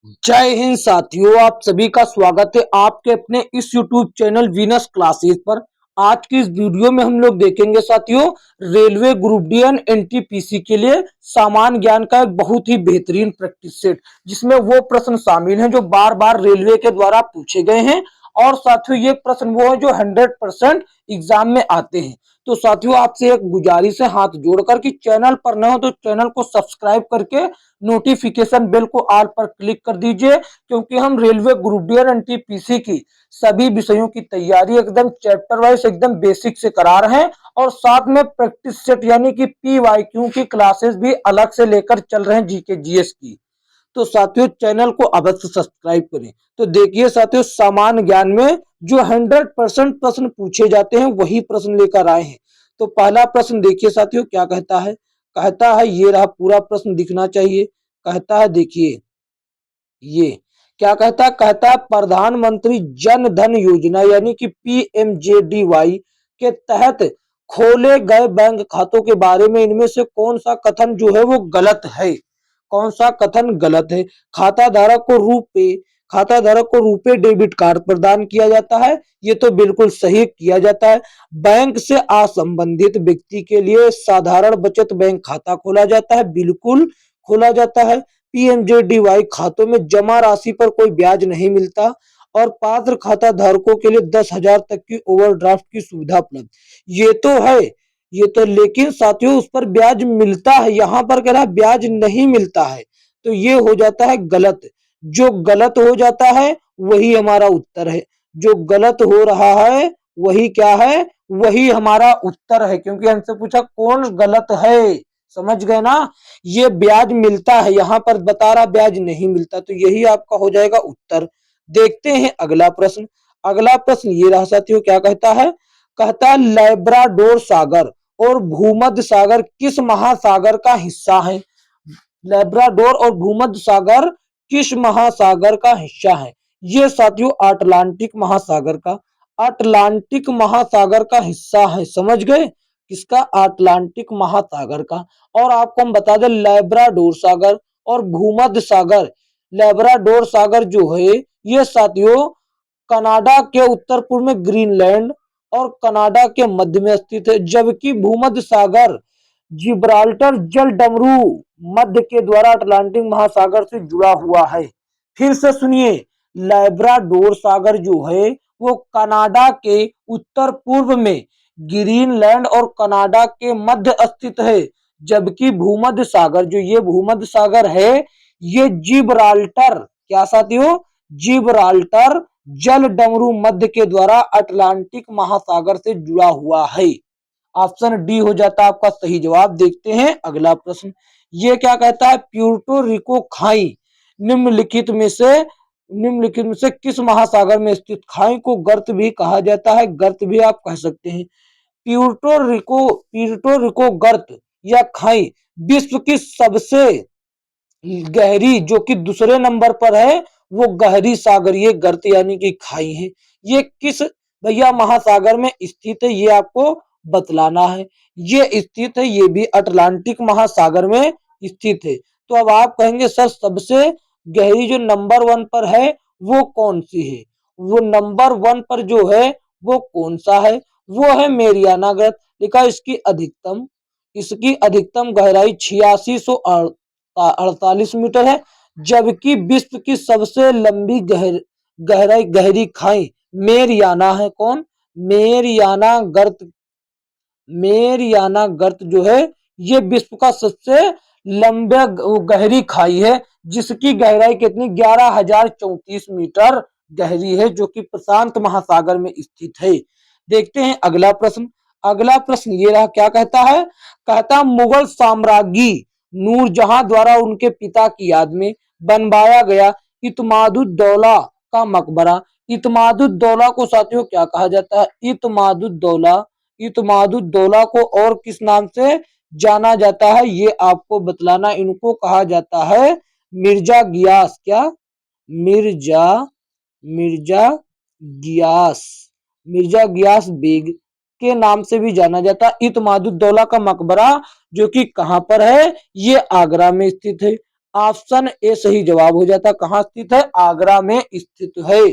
जय हिंद साथियों, आप सभी का स्वागत है आपके अपने इस YouTube चैनल वीनस क्लासेस पर। आज की इस वीडियो में हम लोग देखेंगे साथियों, railway group D and NTPC के लिए सामान्य ज्ञान का एक बहुत ही बेहतरीन प्रैक्टिस सेट, जिसमें वो प्रश्न शामिल हैं जो बार बार रेलवे के द्वारा पूछे गए हैं। और साथियों ये प्रश्न वो है जो 100% एग्जाम में आते हैं। तो साथियों आपसे एक गुजारिश है हाथ जोड़कर कि चैनल पर न हो तो चैनल को सब्सक्राइब करके नोटिफिकेशन बेल को ऑल पर क्लिक कर दीजिए, क्योंकि हम रेलवे ग्रुप डी और एनटीपीसी की सभी विषयों की तैयारी एकदम चैप्टर वाइज एकदम बेसिक से करा रहे हैं। और साथ में प्रैक्टिस सेट यानी कि पीवाईक्यू की क्लासेस भी अलग से लेकर चल रहे हैं जीके जीएस की। तो साथियों चैनल को अवश्य सब्सक्राइब करें। तो देखिए साथियों, सामान्य ज्ञान में जो 100% प्रश्न पूछे जाते हैं वही प्रश्न लेकर आए हैं। तो पहला प्रश्न देखिए साथियों क्या कहता है। कहता है, ये रहा पूरा प्रश्न दिखना चाहिए। कहता है देखिए ये क्या कहता है। कहता है प्रधानमंत्री जन धन योजना यानी कि पीएमजेडीवाई के तहत खोले गए बैंक खातों के बारे में इनमें से कौन सा कथन जो है वो गलत है। कौन सा कथन गलत है। खाता धारक को रुपए डेबिट कार्ड प्रदान किया जाता है, ये तो बिल्कुल सही किया जाता है। बैंक से असंबंधित व्यक्ति के लिए साधारण बचत बैंक खाता खोला जाता है, बिल्कुल खोला जाता है। पीएमजेडीवाई खातों में जमा राशि पर कोई ब्याज नहीं मिलता। और पात्र खाता धारकों के लिए 10,000 तक की ओवरड्राफ्ट की सुविधा उपलब्ध, ये तो है। ये तो लेकिन साथियों उस पर ब्याज मिलता है, यहां पर कह रहा है ब्याज नहीं मिलता है। तो ये हो जाता है गलत। जो गलत हो जाता है वही हमारा उत्तर है। जो गलत हो रहा है वही क्या है, वही हमारा उत्तर है। क्योंकि हमसे पूछा कौन गलत है, समझ गए ना। ये ब्याज मिलता है, यहां पर बता रहा ब्याज नहीं मिलता, तो यही आपका हो जाएगा उत्तर। देखते हैं अगला प्रश्न। अगला प्रश्न ये रहा साथियों, क्या कहता है। कहता है लैब्राडोर सागर और भूमध्य सागर किस महासागर का हिस्सा है। लैब्राडोर और भूमध्य सागर किस महासागर का हिस्सा है। ये साथियों अटलांटिक महासागर का हिस्सा है, समझ गए। किसका, अटलांटिक महासागर का। और आपको हम बता दें लैब्राडोर सागर और भूमध्य सागर, लैब्राडोर सागर जो है ये साथियों कनाडा के उत्तर पूर्व में ग्रीनलैंड और कनाडा के मध्य में स्थित है। जबकि भूमध्य सागर जिब्राल्टर जल डमरू मध्य के द्वारा अटलांटिक महासागर से जुड़ा हुआ है। फिर से सुनिए, लैब्राडोर सागर जो है वो कनाडा के उत्तर पूर्व में ग्रीनलैंड और कनाडा के मध्य स्थित है। जबकि भूमध्य सागर जो ये भूमध्य सागर है ये जिब्राल्टर, क्या साथियों, जिब्राल्टर जल डमरू मध्य के द्वारा अटलांटिक महासागर से जुड़ा हुआ है। ऑप्शन डी हो जाता है आपका सही जवाब। देखते हैं अगला प्रश्न। ये क्या कहता है, प्यूर्टो रिको खाई निम्नलिखित में से किस महासागर में स्थित। खाई को गर्त भी कहा जाता है, गर्त भी आप कह सकते हैं। प्यूर्टो रिको गर्त या खाई विश्व की सबसे गहरी जो कि दूसरे नंबर पर है वो गहरी सागरीय गर्त यानी कि खाई है। ये किस भैया महासागर में स्थित है ये आपको बतलाना है। ये स्थित है, ये भी अटलांटिक महासागर में स्थित है। तो अब आप कहेंगे सर सबसे गहरी जो नंबर 1 पर है वो कौन सी है। वो नंबर 1 पर जो है वो कौन सा है, वो है मेरियाना गर्त। लिखा इसकी अधिकतम गहराई 8648 मीटर है। जबकि विश्व की सबसे लंबी गहरी खाई मेरियाना है। कौन, मेरियाना गर्त। मेरियाना गर्त जो है ये विश्व का सबसे लंबा गहरी खाई है, जिसकी गहराई कितनी 11,034 मीटर गहरी है, जो कि प्रशांत महासागर में स्थित है। देखते हैं अगला प्रश्न। अगला प्रश्न ये रहा, क्या कहता है। कहता मुगल साम्राज्ञी नूरजहां द्वारा उनके पिता की याद में बनवाया गया इतमादुद्दौला का मकबरा। इतमादुद्दौला को साथियों क्या कहा जाता है। इतमादुद्दौला को और किस नाम से जाना जाता है ये आपको बतलाना। इनको कहा जाता है मिर्जा गियास। क्या, मिर्जा मिर्जा गियास मिर्जा गियास बेग के नाम से भी जाना जाता है। इतमादुद्दौला का मकबरा जो कि कहां पर है, ये आगरा में स्थित है। ऑप्शन ए सही जवाब हो जाता। कहाँ स्थित है? आगरा में स्थित है।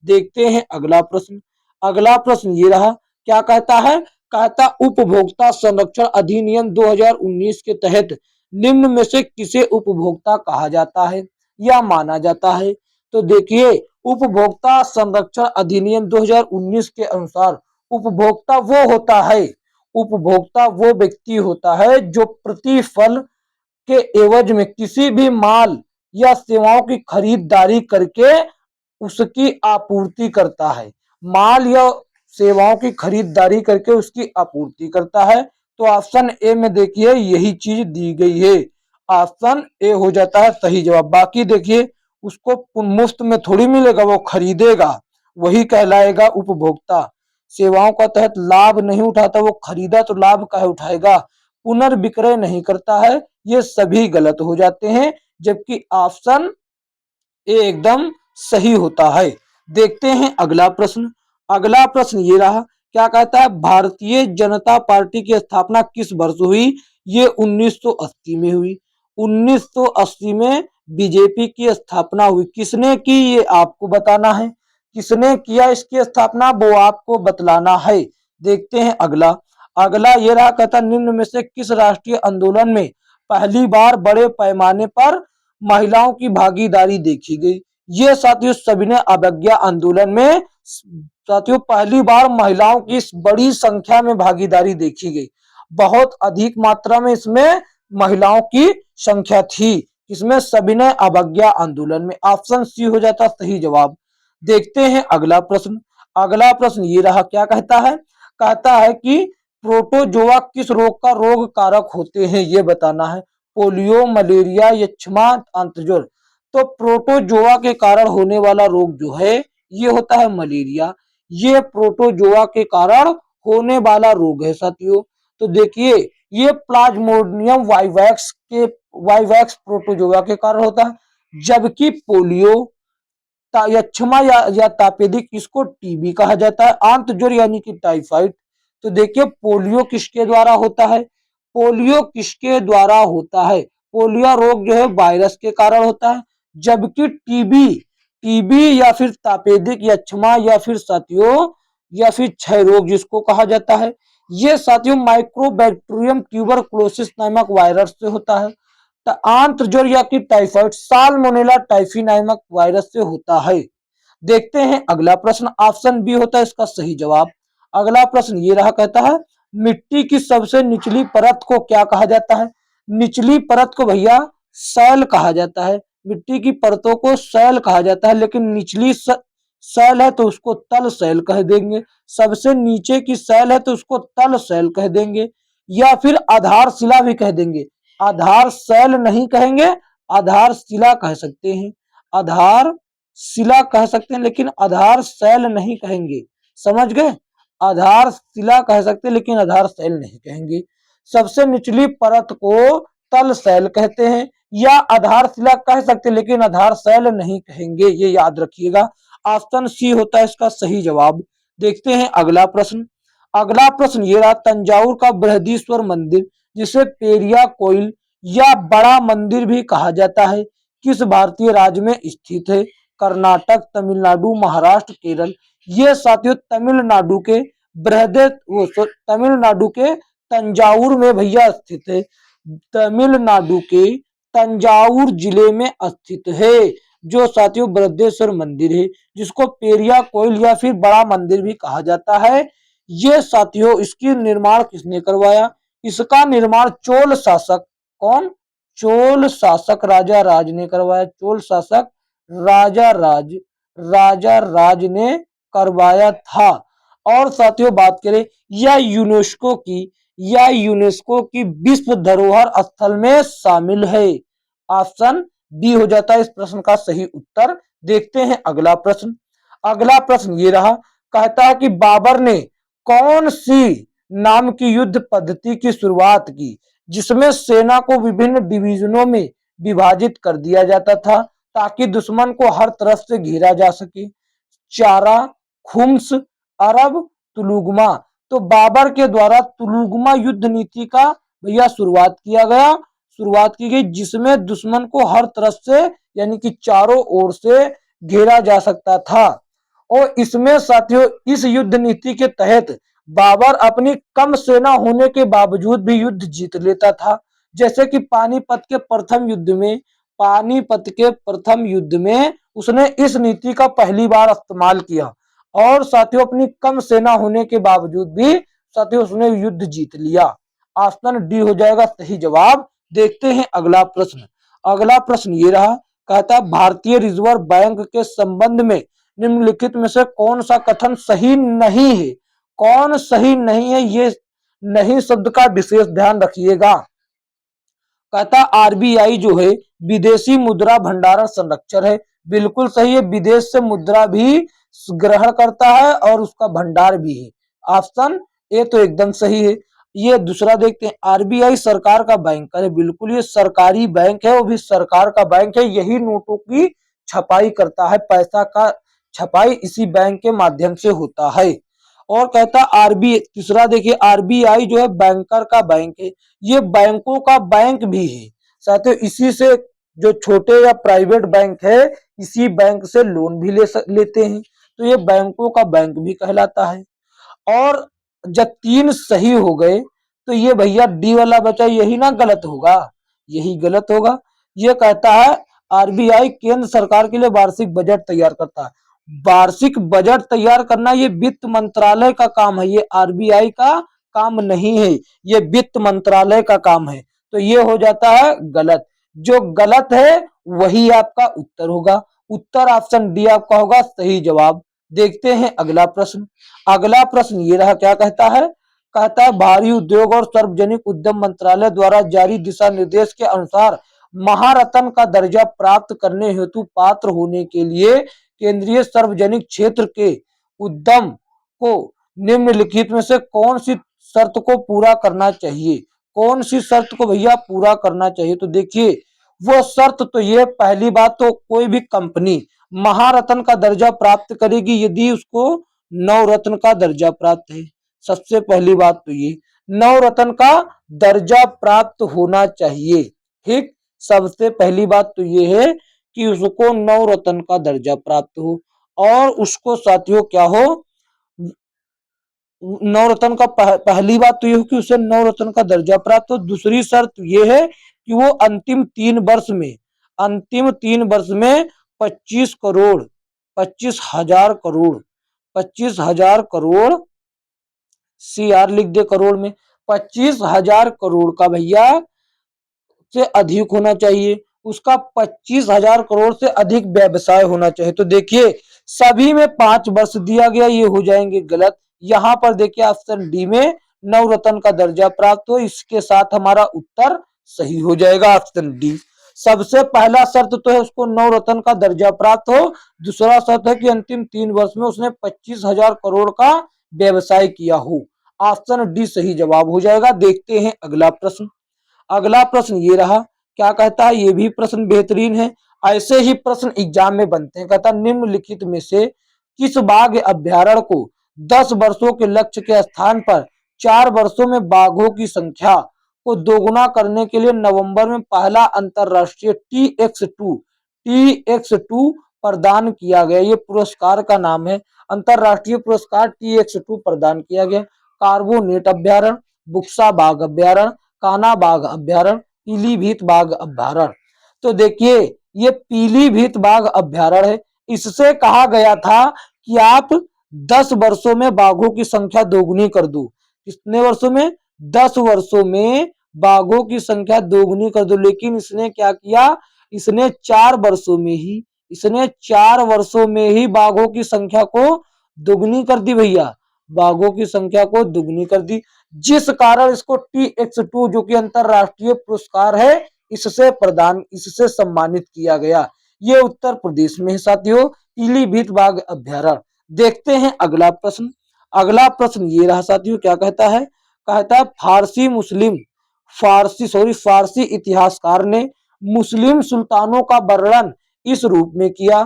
देखते हैं अगला प्रश्न। अगला प्रश्न ये रहा, क्या कहता है? कहता उपभोक्ता संरक्षण अधिनियम 2019 के तहत निम्न में से किसे उपभोक्ता कहा जाता है या माना जाता है? तो देखिए, उपभोक्ता संरक्षण अधिनियम 2019 के अनुसार उपभोक्ता वो होता है, उपभोक्ता वो व्यक्ति होता है जो प्रतिफल के एवज में किसी भी माल या सेवाओं की खरीदारी करके उसकी आपूर्ति करता है। माल या सेवाओं की खरीदारी करके उसकी आपूर्ति करता है। तो ऑप्शन ए में देखिए यही चीज दी गई है। ऑप्शन ए हो जाता है सही जवाब। बाकी देखिए, उसको मुफ्त में थोड़ी मिलेगा, वो खरीदेगा, वही कहलाएगा उपभोक्ता। सेवाओं का तहत लाभ नहीं उठाता, वो खरीदा तो लाभ काहे उठाएगा। पुनर्विक्रय नहीं करता है, ये सभी गलत हो जाते हैं, जबकि ऑप्शन ए एकदम सही होता है। देखते हैं अगला प्रश्न। अगला प्रश्न ये रहा, क्या कहता है? भारतीय जनता पार्टी की स्थापना किस वर्ष हुई? ये 1980 में हुई। 1980 में बीजेपी की स्थापना हुई। किसने की ये आपको बताना है। किसने किया इसकी स्थापना वो आपको बतलाना है। देखते हैं अगला। अगला ये रहा, कहता निम्न में से किस राष्ट्रीय आंदोलन में पहली बार बड़े पैमाने पर महिलाओं की भागीदारी देखी गई? ये साथियों सविनय अवज्ञा आंदोलन में साथियों पहली बार महिलाओं की इस बड़ी संख्या में भागीदारी देखी गई। बहुत अधिक मात्रा में इसमें महिलाओं की संख्या थी। इसमें सविनय अवज्ञा आंदोलन में। ऑप्शन सी हो जाता सही जवाब। देखते हैं अगला प्रश्न। अगला प्रश्न ये रहा, क्या कहता है? कहता है कि प्रोटोजोआ किस रोग का रोग कारक होते हैं, ये बताना है। पोलियो, मलेरिया, यक्ष्मा, अंतज्वर। तो प्रोटोजोआ के कारण होने वाला रोग जो है ये होता है मलेरिया। ये प्रोटोजोआ के कारण होने वाला रोग है साथियों। तो देखिए, ये प्लाज्मोडियम वाइवैक्स प्रोटोजोआ के कारण होता है, जबकि पोलियो, यक्षमा या तापेदिक, इसको टीबी कहा जाता है। आंतज्वर यानी कि टाइफाइड। तो देखिए, पोलियो किसके द्वारा होता है? पोलियो किसके द्वारा होता है? पोलियो रोग जो है वायरस के कारण होता है, जबकि टीबी टीबी या फिर तापेदिक यक्षमा या फिर साथियों या फिर क्षय रोग जिसको कहा जाता है, ये साथियों माइक्रोबैक्टीरियम ट्यूबरकुलोसिस नामक वायरस से होता है। आंत्रज्वर या कि टाइफाइड साल्मोनेला टाइफी नामक वायरस से होता है। देखते हैं अगला प्रश्न। ऑप्शन बी होता है इसका सही जवाब। अगला प्रश्न ये रहा, कहता है मिट्टी की सबसे निचली परत को क्या कहा जाता है? निचली परत को भैया सैल कहा जाता है। मिट्टी की परतों को सैल कहा जाता है, लेकिन निचली सैल है तो उसको तल सैल कह देंगे। सबसे नीचे की सैल है तो उसको तल सैल कह देंगे, या फिर आधारशिला भी कह देंगे। आधार सैल नहीं कहेंगे, आधार शिला कह सकते हैं। आधार शिला कह सकते हैं, लेकिन आधार सैल नहीं कहेंगे। समझ गए? आधार शिला कह सकते हैं, लेकिन आधार सैल नहीं कहेंगे। सबसे निचली परत को तल सैल कहते हैं, या आधार शिला कह सकते हैं, लेकिन आधार सैल नहीं कहेंगे। ये याद रखिएगा। ऑप्शन सी होता है इसका सही जवाब। देखते हैं अगला प्रश्न। अगला प्रश्न ये रहा, तंजावुर का बृहदीश्वर मंदिर, जिसे पेरिया कोइल या बड़ा मंदिर भी कहा जाता है, किस भारतीय राज्य में स्थित है? कर्नाटक, तमिलनाडु, महाराष्ट्र, केरल। ये साथियों तमिलनाडु के तमिलनाडु के तंजावुर में भैया स्थित है। तमिलनाडु के तंजावुर जिले में स्थित है जो साथियों बृहदेश्वर मंदिर है, जिसको पेरिया कोइल या फिर बड़ा मंदिर भी कहा जाता है। ये साथियों इसकी निर्माण किसने करवाया? इसका निर्माण चोल शासक, कौन? चोल शासक राजा राज ने करवाया। चोल शासक राजा राज ने करवाया था। और साथियों बात करें या यूनेस्को की विश्व धरोहर स्थल में शामिल है। ऑप्शन बी हो जाता है इस प्रश्न का सही उत्तर। देखते हैं अगला प्रश्न। अगला प्रश्न ये रहा, कहता है कि बाबर ने कौन सी नाम की युद्ध पद्धति की शुरुआत की, जिसमें सेना को विभिन्न डिवीजनों में विभाजित कर दिया जाता था ताकि दुश्मन को हर तरफ से घेरा जा सके? चारा, खुम्स, अरब, तुलुगमा। तो बाबर के द्वारा तुलुगमा युद्ध नीति का भैया शुरुआत किया गया। शुरुआत की गई, जिसमें दुश्मन को हर तरफ से यानी कि चारों ओर से घेरा जा सकता था। और इसमें साथियों इस युद्ध नीति के तहत बाबर अपनी कम सेना होने के बावजूद भी युद्ध जीत लेता था। जैसे कि पानीपत के प्रथम युद्ध में उसने इस नीति का पहली बार इस्तेमाल किया और साथियों अपनी कम सेना होने के बावजूद भी साथियों उसने युद्ध जीत लिया। ऑप्शन डी हो जाएगा सही जवाब। देखते हैं अगला प्रश्न। अगला प्रश्न ये रहा, कहता है भारतीय रिजर्व बैंक के संबंध में निम्नलिखित में से कौन सा कथन सही नहीं है। कौन सही नहीं है, ये नहीं शब्द का विशेष ध्यान रखिएगा। कहता आरबीआई जो है विदेशी मुद्रा भंडारण संरक्षक है। बिल्कुल सही है, विदेश से मुद्रा भी ग्रहण करता है और उसका भंडार भी है। ऑप्शन ए तो एकदम सही है। ये दूसरा देखते हैं, आरबीआई सरकार का बैंकर है। बिल्कुल ये सरकारी बैंक है, वो भी सरकार का बैंक है। यही नोटों की छपाई करता है, पैसा का छपाई इसी बैंक के माध्यम से होता है। और कहता आरबी तीसरा देखिए, आरबीआई जो है बैंकर का बैंक है, ये बैंकों का बैंक भी है। साथियों इसी से जो छोटे या प्राइवेट बैंक है इसी बैंक से लोन भी लेते हैं, तो ये बैंकों का बैंक भी कहलाता है। और जब तीन सही हो गए तो ये भैया डी वाला बचा, यही ना गलत होगा, यही गलत होगा। ये कहता है आरबीआई केंद्र सरकार के लिए वार्षिक बजट तैयार करता है। वार्षिक बजट तैयार करना ये वित्त मंत्रालय का काम है, ये आरबीआई का काम नहीं है, ये वित्त मंत्रालय का काम है। तो ये हो जाता है गलत। जो गलत है वही आपका उत्तर होगा। उत्तर ऑप्शन डी आपका होगा सही जवाब। देखते हैं अगला प्रश्न। अगला प्रश्न ये रहा, क्या कहता है। कहता है भारी उद्योग और सार्वजनिक उद्यम मंत्रालय द्वारा जारी दिशा निर्देश के अनुसार महारत्न का दर्जा प्राप्त करने हेतु पात्र होने के लिए केंद्रीय सार्वजनिक क्षेत्र के उद्यम को निम्नलिखित में से कौन सी शर्त को पूरा करना चाहिए। कौन सी शर्त को भैया पूरा करना चाहिए, तो देखिए वो शर्त तो ये, पहली बात तो कोई भी कंपनी महारत्न का दर्जा प्राप्त करेगी यदि उसको नवरत्न का दर्जा प्राप्त है। सबसे पहली बात तो ये नवरत्न का दर्जा प्राप्त होना चाहिए। ठीक, सबसे पहली बात तो ये है कि उसको नवरत्न का दर्जा प्राप्त हो और उसको साथियों क्या हो, नवरत्न का पहली बात तो ये हो कि उसे नवरत्न का दर्जा प्राप्त हो। दूसरी शर्त ये है कि वो अंतिम 3 वर्ष में 25 करोड़ 25,000 करोड़ सीआर लिख दे करोड़ में, 25,000 करोड़ का भैया से अधिक होना चाहिए। उसका 25,000 करोड़ से अधिक व्यवसाय होना चाहिए। तो देखिए सभी में 5 वर्ष दिया गया, ये हो जाएंगे गलत। यहाँ पर देखिए ऑप्शन डी में नवरत्न का दर्जा प्राप्त हो, इसके साथ हमारा उत्तर सही हो जाएगा ऑप्शन डी। सबसे पहला शर्त तो है उसको नवरत्न का दर्जा प्राप्त हो। दूसरा शर्त है कि अंतिम 3 वर्ष में उसने 25,000 करोड़ का व्यवसाय किया हो। ऑप्शन डी सही जवाब हो जाएगा। देखते हैं अगला प्रश्न। अगला प्रश्न ये रहा, क्या कहता है, ये भी प्रश्न बेहतरीन है। ऐसे ही प्रश्न एग्जाम में बनते हैं। कहता निम्नलिखित में से किस बाघ अभ्यारण्य को 10 वर्षों के लक्ष्य के स्थान पर 4 वर्षों में बाघों की संख्या को दोगुना करने के लिए नवंबर में पहला अंतरराष्ट्रीय TX2 प्रदान किया गया। ये पुरस्कार का नाम है, अंतरराष्ट्रीय पुरस्कार TX2 प्रदान किया गया। कार्बोनेट अभ्यारण्य, बुक्सा बाघ अभ्यारण्य, कान्हा बाघ अभ्यारण्य, पीलीभीत बाघ अभ्यारण्य। तो देखिए ये पीलीभीत बाघ अभ्यारण्य है। इससे कहा गया था कि आप 10 वर्षों में बाघों की संख्या दोगुनी कर दो। कितने वर्षों में, 10 वर्षों में बाघों की संख्या दोगुनी कर दो। लेकिन इसने क्या किया, इसने 4 वर्षों में ही बाघों की संख्या को दोगुनी कर दी भैया, बाघों की संख्या को दुगनी कर दी, जिस कारण इसको TX2 जो कि अंतरराष्ट्रीय पुरस्कार है इससे सम्मानित किया गया। ये उत्तर प्रदेश में है साथियों, पीलीभीत बाघ अभ्यारण्य। देखते हैं अगला प्रश्न। अगला प्रश्न ये रहा साथियों, क्या कहता है। कहता है फारसी इतिहासकार ने मुस्लिम सुल्तानों का वर्णन इस रूप में किया।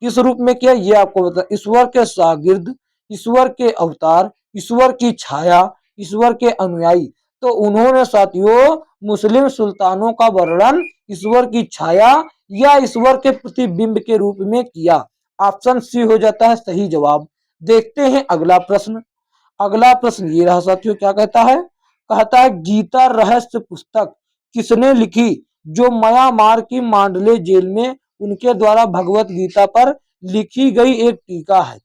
किस रूप में किया ये आपको बता, ईश्वर के शागिर्द, ईश्वर के अवतार, ईश्वर की छाया, ईश्वर के अनुयायी। तो उन्होंने साथियों मुस्लिम सुल्तानों का वर्णन ईश्वर की छाया या ईश्वर के प्रतिबिंब के रूप में किया। ऑप्शन सी हो जाता है सही जवाब। देखते हैं अगला प्रश्न। अगला प्रश्न ये रहा साथियों, क्या कहता है? कहता है गीता रहस्य पुस्तक किसने लिखी? जो म्यांमार की मांडले जेल में उनके द्वारा भगवत गीता पर लिखी गई एक टीका है।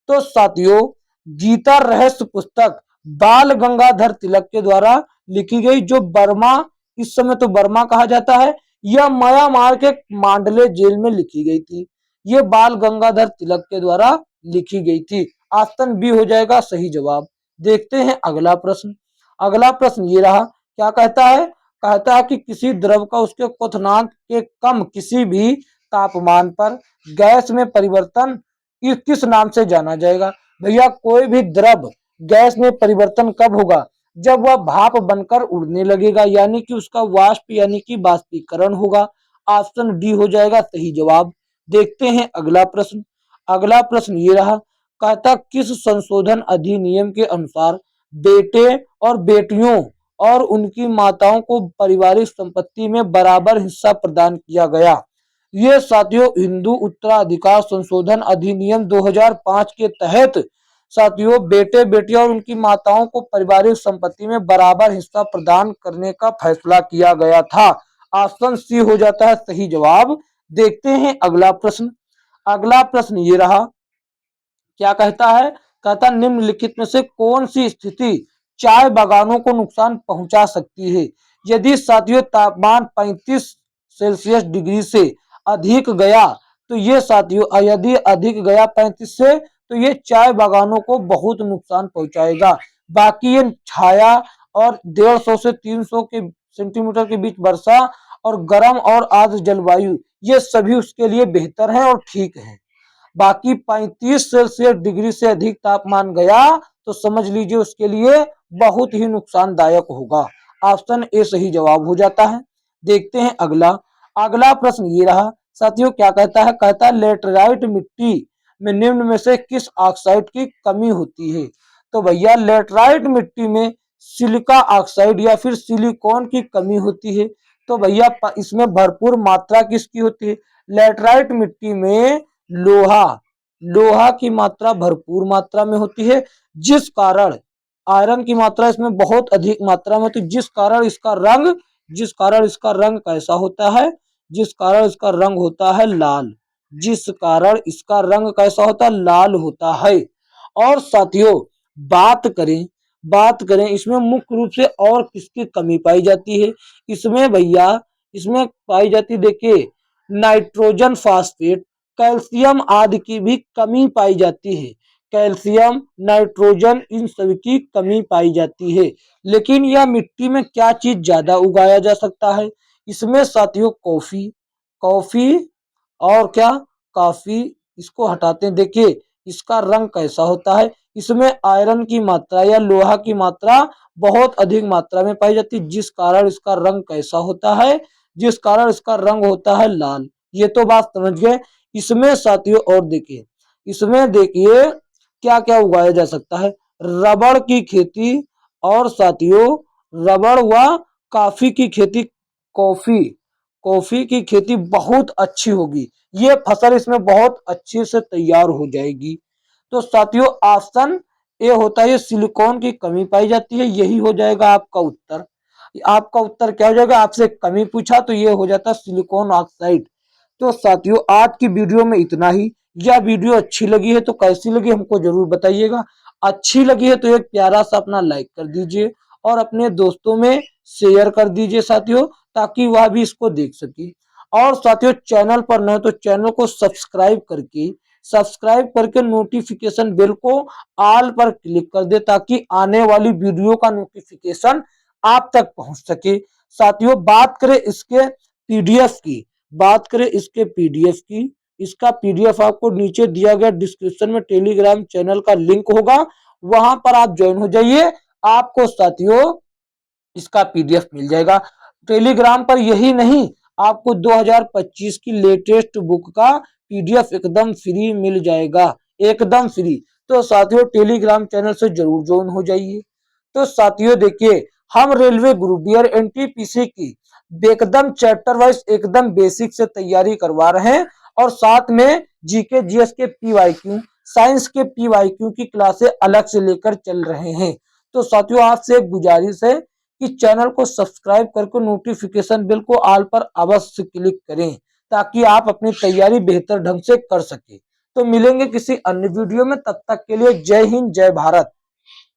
तो साथियों, गीता रहस्य पुस्तक बाल गंगाधर तिलक के द्वारा लिखी गई, जो बर्मा, इस समय तो बर्मा कहा जाता है, यह म्यांमार के मांडले जेल में लिखी गई थी। ये बाल गंगाधर तिलक के द्वारा लिखी गई थी। ऑप्शन बी हो जाएगा सही जवाब। देखते हैं अगला प्रश्न। अगला प्रश्न ये रहा, क्या कहता है? कहता है कि किसी द्रव का उसके क्वथनांक के कम किसी भी तापमान पर गैस में परिवर्तन किस नाम से जाना जाएगा? भैया, कोई भी द्रव गैस में परिवर्तन कब होगा? जब वह भाप बनकर उड़ने लगेगा, यानी कि उसका वाष्प यानी कि बाष्पीकरण होगा। ऑप्शन डी हो जाएगा सही जवाब। देखते हैं अगला प्रश्न। अगला प्रश्न ये रहा, कहता किस संशोधन अधिनियम के अनुसार बेटे और बेटियों और उनकी माताओं को पारिवारिक संपत्ति में बराबर हिस्सा प्रदान किया गया? ये साथियों हिंदू उत्तराधिकार संशोधन अधिनियम 2005 के तहत साथियों बेटे बेटियां और उनकी माताओं को पारिवारिक संपत्ति में बराबर हिस्सा प्रदान करने का फैसला किया गया था। ऑप्शन सी हो जाता है सही जवाब। देखते हैं अगला प्रश्न। अगला प्रश्न ये रहा, क्या कहता है? कहता निम्नलिखित में से कौन सी स्थिति चाय बागानों को नुकसान पहुंचा सकती है? यदि साथियों तापमान 35 सेल्सियस डिग्री से अधिक गया तो ये साथियों यदि अधिक गया 35 से, तो ये चाय बागानों को बहुत नुकसान पहुंचाएगा। बाकी ये छाया और 150 से 300 के सेंटीमीटर के बीच वर्षा और गर्म और आर्द्र जलवायु, ये सभी उसके लिए बेहतर है और ठीक है। बाकी 35 सेल्सियस डिग्री से अधिक तापमान गया तो समझ लीजिए उसके लिए बहुत ही नुकसानदायक होगा। ऑप्शन ए सही जवाब हो जाता है। देखते हैं अगला। अगला प्रश्न ये रहा साथियों, क्या कहता है? कहता है लेटराइट मिट्टी में निम्न में से किस ऑक्साइड की कमी होती है? तो भैया लेटराइट मिट्टी में सिलिका ऑक्साइड या फिर सिलिकॉन की कमी होती है। तो भैया इसमें भरपूर मात्रा किसकी होती है? लेटराइट मिट्टी में लोहा लोहा की मात्रा भरपूर मात्रा में होती है, जिस कारण आयरन की मात्रा इसमें बहुत अधिक मात्रा में होती है, जिस कारण इसका रंग कैसा होता है? जिस कारण इसका रंग होता है लाल। जिस कारण इसका रंग कैसा होता है? लाल होता है। और साथियों बात करें इसमें मुख्य रूप से और किसकी कमी पाई जाती है? इसमें भैया इसमें पाई जाती, देखिए, नाइट्रोजन फास्फेट, कैल्शियम आदि की भी कमी पाई जाती है। कैल्शियम, नाइट्रोजन, इन सभी की कमी पाई जाती है। लेकिन यह मिट्टी में क्या चीज ज्यादा उगाया जा सकता है? इसमें साथियों कॉफी और क्या, कॉफी। इसको हटाते हैं, देखिए इसका रंग कैसा होता है? इसमें आयरन की मात्रा या लोहा की मात्रा बहुत अधिक मात्रा में पाई जाती है, जिस कारण इसका रंग कैसा होता है? जिस कारण इसका रंग होता है लाल। ये तो बात समझ गए। इसमें साथियों और देखिए, इसमें देखिए क्या क्या उगाया जा सकता है? रबड़ की खेती और साथियों रबड़ व कॉफी की खेती। कॉफी कॉफी की खेती बहुत अच्छी होगी। ये फसल इसमें बहुत अच्छे से तैयार हो जाएगी। तो साथियों ऑप्शन ए होता है, सिलिकॉन की कमी पाई जाती है। यही हो जाएगा आपका उत्तर। आपका उत्तर क्या हो जाएगा? आपसे कमी पूछा तो ये हो जाता है सिलिकॉन ऑक्साइड। तो साथियों आज की वीडियो में इतना ही। यह वीडियो अच्छी लगी है तो कैसी लगी हमको जरूर बताइएगा। अच्छी लगी है तो एक प्यारा सा अपना लाइक कर दीजिए और अपने दोस्तों में शेयर कर दीजिए साथियों, ताकि वह भी इसको देख सके। और साथियों चैनल पर नए तो चैनल को सब्सक्राइब करके नोटिफिकेशन बेल को ऑल पर क्लिक कर दे, ताकि आने वाली वीडियो का नोटिफिकेशन आप तक पहुंच सके। साथियों बात करें इसके पीडीएफ की, इसका पीडीएफ आपको नीचे दिया गया डिस्क्रिप्शन में टेलीग्राम चैनल का लिंक होगा, वहां पर आप ज्वाइन हो जाइए। आपको साथियों इसका पीडीएफ मिल जाएगा टेलीग्राम पर। यही नहीं, आपको 2025 की लेटेस्ट बुक का पीडीएफ एकदम फ्री मिल जाएगा, एकदम फ्री। तो साथियों टेलीग्राम चैनल से जरूर ज्वाइन हो जाइए। तो साथियों देखिए हम रेलवे ग्रुप डी और एनटीपीसी की एकदम चैप्टर वाइज एकदम बेसिक से तैयारी करवा रहे हैं और साथ में जीके जीएस के पीवाईक्यू, साइंस के पीवाईक्यू की क्लासें अलग से लेकर चल रहे हैं। तो साथियों आपसे एक गुजारिश है कि चैनल को सब्सक्राइब करके नोटिफिकेशन बेल को ऑल पर अवश्य क्लिक करें ताकि आप अपनी तैयारी बेहतर ढंग से कर सके। तो मिलेंगे किसी अन्य वीडियो में, तब तक के लिए जय हिंद जय भारत।